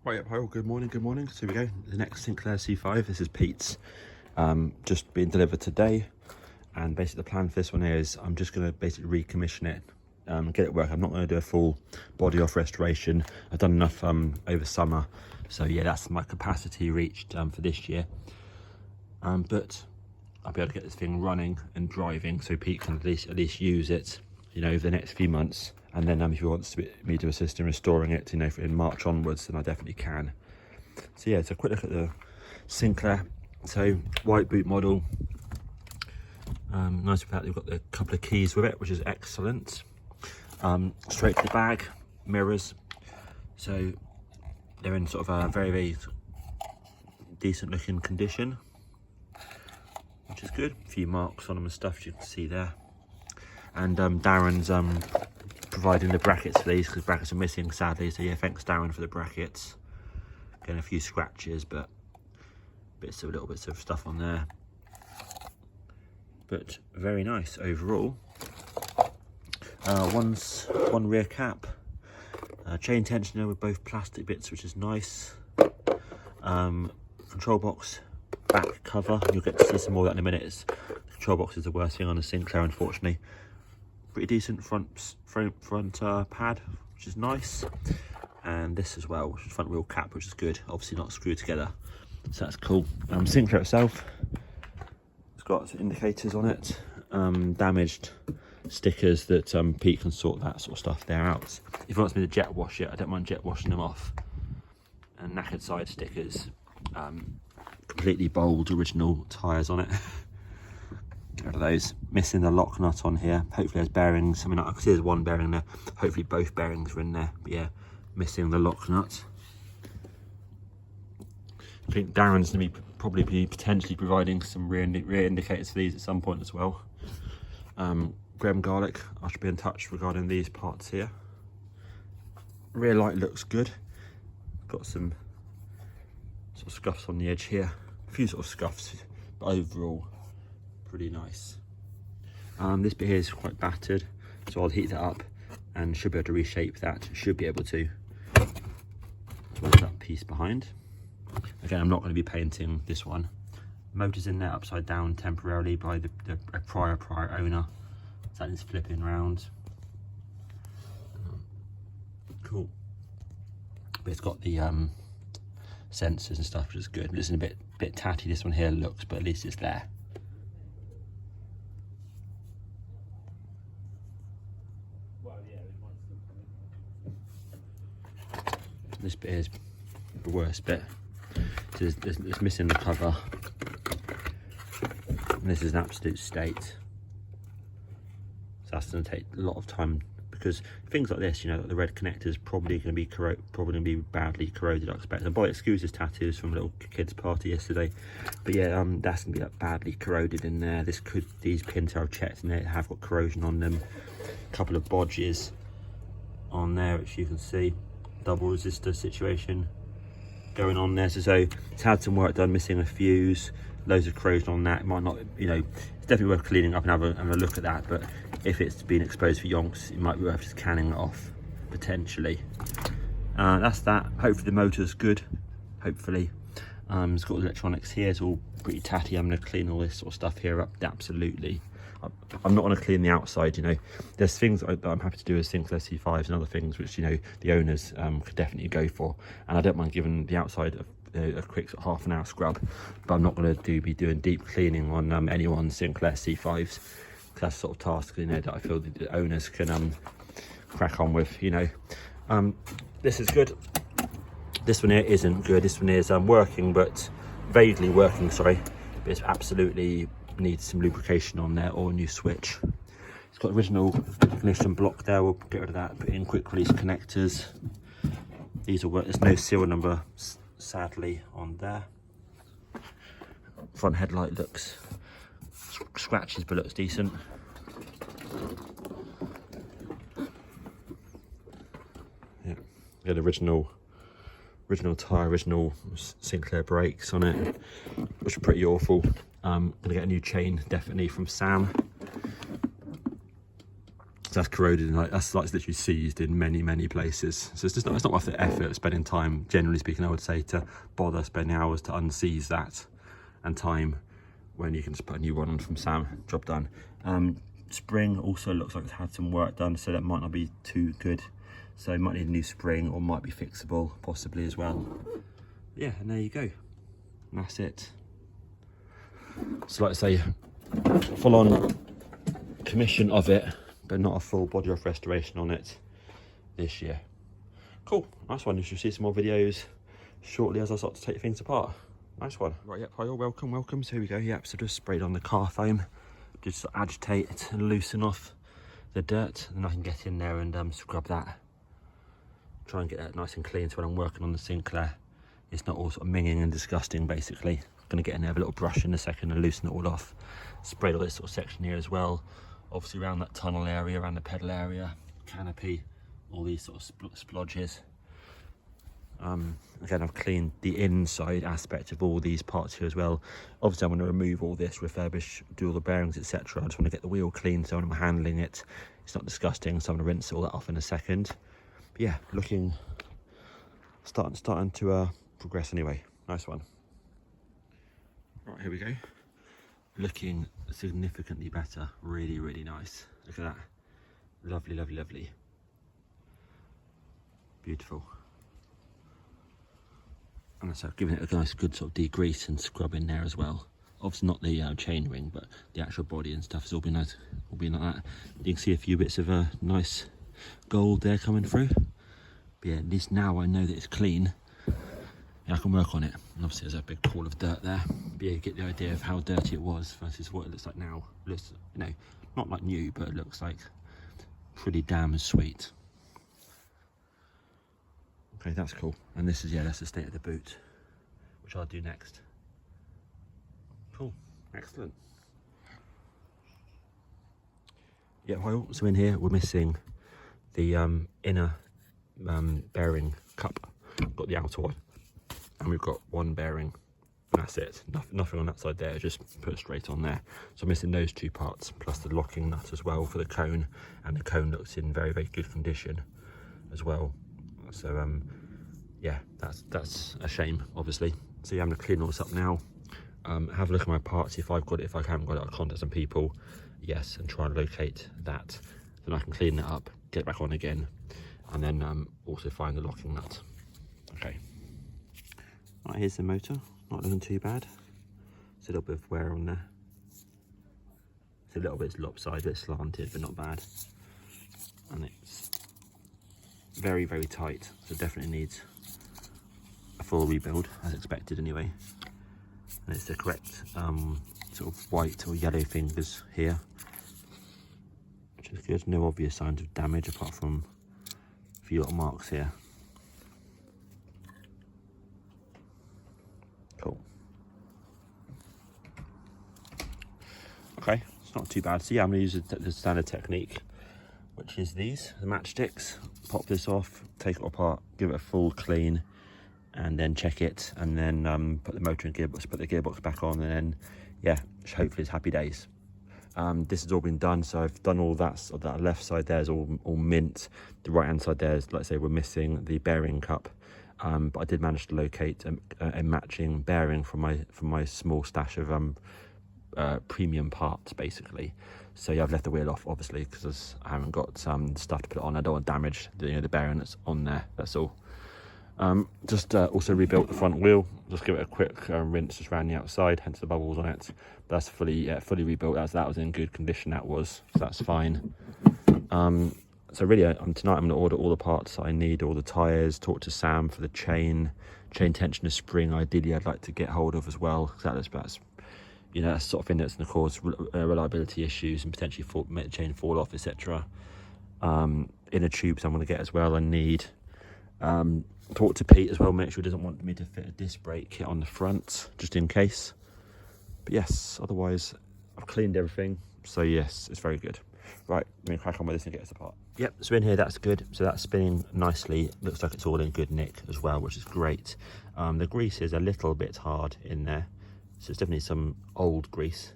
Right up, hi, all, good morning. So here we go, the next Sinclair C5. This is Pete's, just being delivered today. And basically the plan for this one is I'm just going to basically recommission it, get it working. I'm not going to do a full body off restoration. I've done enough over summer, so yeah, that's my capacity reached for this year. But I'll be able to get this thing running and driving, so Pete can at least use it, you know, over the next few months. And then if he wants me to assist in restoring it, you know, in March onwards, then I definitely can. So yeah, it's a quick look at the Sinclair. So white boot model. Nice about they've got a couple of keys with it, which is excellent. Straight to the bag, mirrors. So they're in sort of a very, very decent looking condition, which is good. A few marks on them and stuff you can see there. And Darren's providing the brackets for these, because brackets are missing sadly, so yeah, thanks Darren for the brackets. Getting a few scratches, but little bits of stuff on there, but very nice overall. One rear cap, chain tensioner with both plastic bits, which is nice. Control box back cover, you'll get to see some more of that in a minute. The control box is the worst thing on a Sinclair, unfortunately. Pretty decent front pad, which is nice, and this as well, which is front wheel cap, which is good. Obviously not screwed together, so that's cool. Sinclair itself, it's got some indicators on it, damaged stickers that Pete can sort that sort of stuff there out. If he wants me to jet wash it, I don't mind jet washing them off. And knackered side stickers, completely bold original tyres on it. Get rid of those. Missing the lock nut on here. Hopefully there's bearings. I mean, I can see there's one bearing there. Hopefully both bearings are in there. But yeah, missing the lock nut. I think Darren's going to probably be potentially providing some rear indicators for these at some point as well. Graham Garlic, I should be in touch regarding these parts here. Rear light looks good. Got some sort of scuffs on the edge here. A few sort of scuffs, but overall pretty nice. This bit here is quite battered, so I'll heat that up and should be able to reshape that. Should be able to towards that piece behind. Again, I'm not going to be painting this one. Motor's in there upside down temporarily by the prior owner. So that is flipping round. Cool. But it's got the sensors and stuff, which is good. It's a bit tatty, this one here looks, but at least it's there. This bit is the worst bit. So it's missing the cover. And this is an absolute state. So that's going to take a lot of time, because things like this, you know, the red connector is probably going to be badly corroded, I expect. And boy, excuse his tattoos from a little kid's party yesterday. But yeah, that's going to be like badly corroded in there. These pins I've checked and they have got corrosion on them. A couple of bodges on there, which you can see. Double resistor situation going on there. So it's had some work done, missing a fuse, loads of corrosion on that. It might not, you know, it's definitely worth cleaning up and having a look at that. But if it's been exposed for yonks, it might be worth just canning it off potentially. That's that. Hopefully the motor's good. Hopefully. It's got electronics here. It's all pretty tatty. I'm going to clean all this sort of stuff here up. Absolutely. I'm not going to clean the outside, you know. There's things that I'm happy to do as Sinclair C5s and other things which, you know, the owners could definitely go for. And I don't mind giving the outside a quick sort of half an hour scrub, but I'm not going to be doing deep cleaning on anyone's Sinclair C5s. That's the sort of task, you know, that I feel that the owners can crack on with, you know. This is good. This one here isn't good. This one is working, but vaguely working, sorry. But it's absolutely needs some lubrication on there, or a new switch. It's got original ignition block there. We'll get rid of that. Put in quick release connectors. These will work. There's no serial number sadly on there. Front headlight looks scratches, but looks decent. Yeah, got original tyre, original Sinclair brakes on it, which are pretty awful. Gonna get a new chain definitely from Sam. So that's corroded, and that's literally seized in many places. So it's not worth the effort spending time, generally speaking, I would say, to bother spending hours to unseize that and time, when you can just put a new one on from Sam. Job done. Spring also looks like it's had some work done, so that might not be too good. So it might need a new spring, or might be fixable possibly as well. Yeah, and there you go. And that's it. So like I say, full on commission of it, but not a full body off restoration on it this year. Cool, nice one. You should see some more videos shortly as I start to take things apart. Nice one. Right, yep, hi all, welcome. So here we go. Yep, so just sprayed on the car foam, just to agitate and loosen off the dirt, and I can get in there and scrub that. Try and get that nice and clean, so when I'm working on the Sinclair, it's not all sort of minging and disgusting, basically. I'm going to get in there with a little brush in a second and loosen it all off. Sprayed all this sort of section here as well, obviously around that tunnel area, around the pedal area, canopy, all these sort of splodges. Again, I've cleaned the inside aspect of all these parts here as well. Obviously I'm going to remove all this, refurbish, do all the bearings, etc. I just want to get the wheel clean, so when I'm handling it, it's not disgusting. So I'm going to rinse all that off in a second. But yeah, looking, starting to progress anyway. Nice one. Right, here we go. Looking significantly better. Really nice. Look at that. Lovely. Beautiful. And so I've given it a nice good sort of degrease and scrub in there as well. Obviously not the chain ring, but the actual body and stuff has all been nice, all been like that. You can see a few bits of nice gold there coming through. But yeah, at least now I know that it's clean, and I can work on it. And obviously there's a big pool of dirt there. But yeah, you get the idea of how dirty it was versus what it looks like now. It looks, you know, not like new, but it looks like pretty damn sweet. Okay, that's cool. And this is, yeah, that's the state of the boot, which I'll do next. Cool, excellent. Yeah, well, so in here we're missing the inner bearing cup. Got the outer one, and we've got one bearing, and that's it. Nothing on that side there, just put straight on there. So I'm missing those two parts, plus the locking nut as well for the cone, and the cone looks in very good condition as well. So yeah, that's a shame, obviously. So yeah, I'm gonna clean all this up now. Have a look at my parts, if I've got it. If I haven't got it, I'll contact some people, yes, and try and locate that. Then I can clean that up, get it back on again, and then also find the locking nut. Okay. Right, here's the motor. Not looking too bad. It's a little bit of wear on there. It's a little bit lopsided, a bit slanted, but not bad. And it's very tight, so it definitely needs a full rebuild, as expected anyway. And it's the correct sort of white or yellow fingers here, which is good. No obvious signs of damage apart from a few little marks here. Cool. Okay, it's not too bad. So yeah, I'm going to use the standard technique, which is these, the matchsticks. Pop this off, take it apart, give it a full clean, and then check it, and then put the motor and gearbox, put the gearbox back on, and then yeah, hopefully it's happy days. This has all been done, so I've done all that. So that left side there is all mint. The right hand side there is, like I say, we're missing the bearing cup, but I did manage to locate a matching bearing from my small stash of premium parts, basically. So yeah, I've left the wheel off, obviously, because I haven't got stuff to put on. I don't want to damage the bearing that's on there, that's all. Just also rebuilt the front wheel, just give it a quick rinse just around the outside, hence the bubbles on it. But that's fully rebuilt, as that was in good condition, that was, so that's fine. So really tonight I'm going to order all the parts I need, all the tyres, talk to Sam for the chain tensioner spring. Ideally I'd like to get hold of as well, because that's you know, that's the sort of thing that's going to cause reliability issues and potentially make the chain fall off, etc. Inner tubes I'm going to get as well. I need talk to Pete as well, make sure he doesn't want me to fit a disc brake kit on the front, just in case. But yes, otherwise I've cleaned everything, so yes, it's very good. Right, I'm going to crack on with this and get this apart. Yep, so in here that's good. So that's spinning nicely. Looks like it's all in good nick as well, which is great. The grease is a little bit hard in there, so it's definitely some old grease,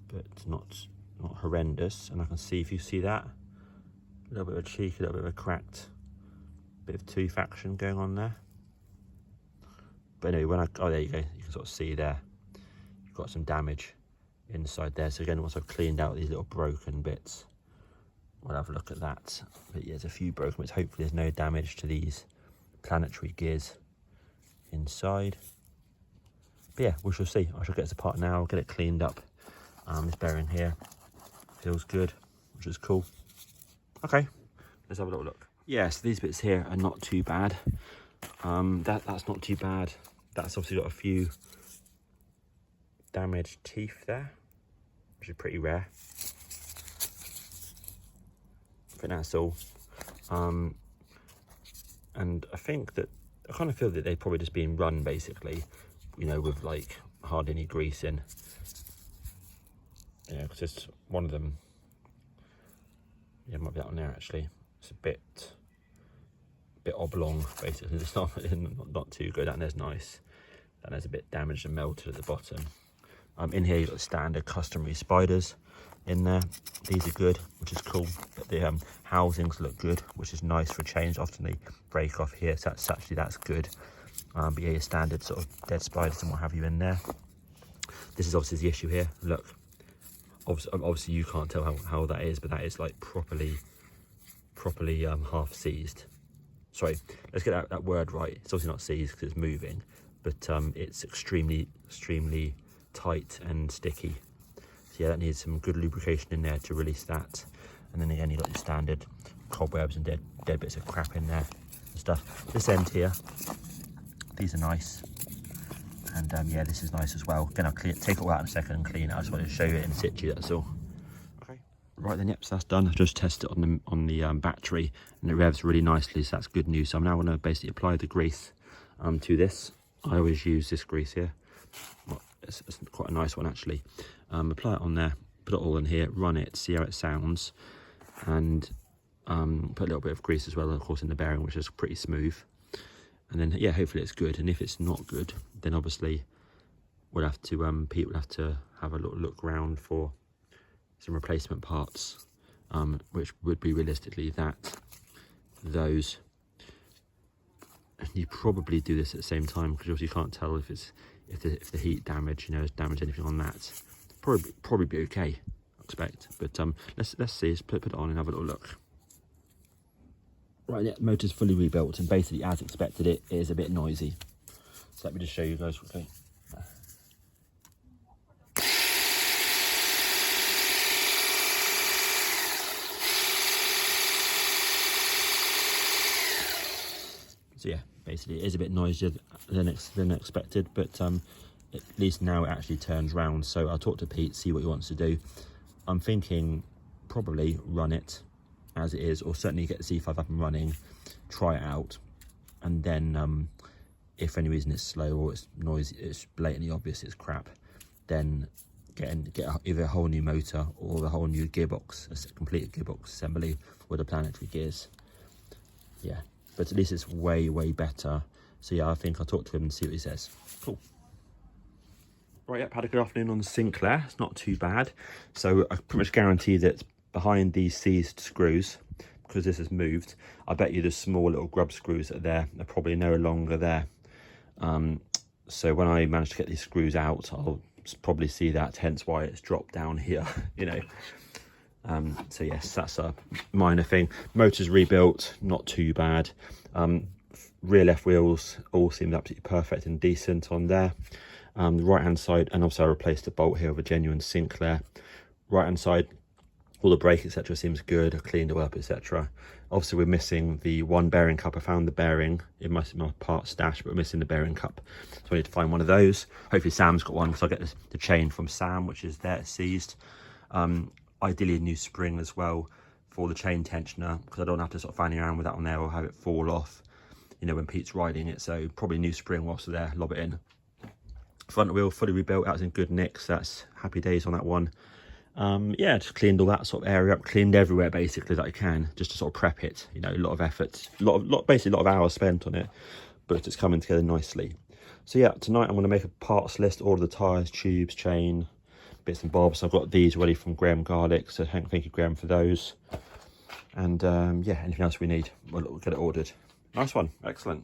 but not horrendous. And I can see, if you see that, A little bit of a cheek, a little bit of a cracked bit of tooth action going on there. But anyway, when oh, there you go, you can sort of see there, you've got some damage inside there. So again, once I've cleaned out these little broken bits, we'll have a look at that. But yeah, there's a few broken bits. Hopefully there's no damage to these planetary gears inside. But yeah, we shall see. I shall get this apart now, get it cleaned up. This bearing here feels good, which is cool. Okay, let's have a little look. Yeah, so these bits here are not too bad. That's not too bad. That's obviously got a few damaged teeth there, which is pretty rare. I think that's all. And I think that, I kind of feel that they've probably just been run basically, you know, with like hardly any grease in. Yeah, because it's one of them. Yeah, it might be that one there actually. It's a bit oblong basically. It's not too good. That there's nice. That there's a bit damaged and melted at the bottom. In here you've got standard customary spiders in there. These are good, which is cool. But the housings look good, which is nice for a change. Often they break off here, so that's good. But yeah, your standard sort of dead spiders and what have you in there. This is obviously the issue here. Look, obviously you can't tell how that is, but that is like properly half seized. Sorry, let's get that word right. It's obviously not seized because it's moving, but it's extremely tight and sticky. So yeah, that needs some good lubrication in there to release that. And then again, you've got your standard cobwebs and dead bits of crap in there and stuff. This end here, these are nice. And yeah, this is nice as well. Again, I'll take it all out in a second and clean it. I just wanted to show you it in situ, that's all. Okay. Right then, yep, so that's done. I've just tested it on the battery and it revs really nicely, so that's good news. So I'm now going to basically apply the grease to this. I always use this grease here. Well, it's quite a nice one actually. Apply it on there, put it all in here, run it, see how it sounds, and put a little bit of grease as well, of course, in the bearing, which is pretty smooth. And then yeah, hopefully it's good. And if it's not good, then obviously we'll have to Pete will have to have a look around for some replacement parts, which would be realistically those. And you probably do this at the same time because obviously you can't tell if the heat damage, you know, has damaged anything on that. Probably be okay, I expect. But let's see. Let's put it on and have a little look. Right, yeah, the motor's fully rebuilt and basically as expected it is a bit noisy. So let me just show you guys quickly. So yeah, basically it is a bit noisier than expected, but at least now it actually turns round. So I'll talk to Pete, see what he wants to do. I'm thinking probably run it as it is, or certainly get the C5 up and running, try it out, and then if for any reason it's slow or it's noisy, it's blatantly obvious it's crap, then get either a whole new motor or a whole new gearbox, a complete gearbox assembly with the planetary gears. Yeah, but at least it's way better. So yeah, I think I'll talk to him and see what he says. Cool. Right, yep, had a good afternoon on the Sinclair. It's not too bad. So I pretty much guarantee that behind these seized screws, because this has moved, I bet you the small little grub screws that are there are probably no longer there. So when I manage to get these screws out, I'll probably see that, hence why it's dropped down here, you know. So yes, that's a minor thing. Motor's rebuilt, not too bad. Rear left wheels all seem absolutely perfect and decent on there. The right hand side, and obviously I replaced the bolt here with a genuine Sinclair. Right hand side, all the brake etc seems good. I cleaned it up etc. Obviously we're missing the one bearing cup. I found the bearing in my part stash, but we're missing the bearing cup, so I need to find one of those. Hopefully Sam's got one, because I'll get the chain from Sam, which is there seized. Ideally a new spring as well for the chain tensioner, because I don't have to sort of fanny around with that on there or have it fall off, you know, when Pete's riding it. So probably a new spring whilst they're there, lob it in. Front wheel fully rebuilt, that was in good nick, so that's happy days on that one. Yeah, just cleaned all that sort of area up, cleaned everywhere basically that I can, just to sort of prep it. You know, a lot of effort, basically a lot of hours spent on it, but it's coming together nicely. So yeah, tonight I'm going to make a parts list, all of the tyres, tubes, chain, bits and bobs. I've got these ready from Graham Garlic, so thank you Graham for those. And yeah, anything else we need, we'll get it ordered. Nice one, excellent.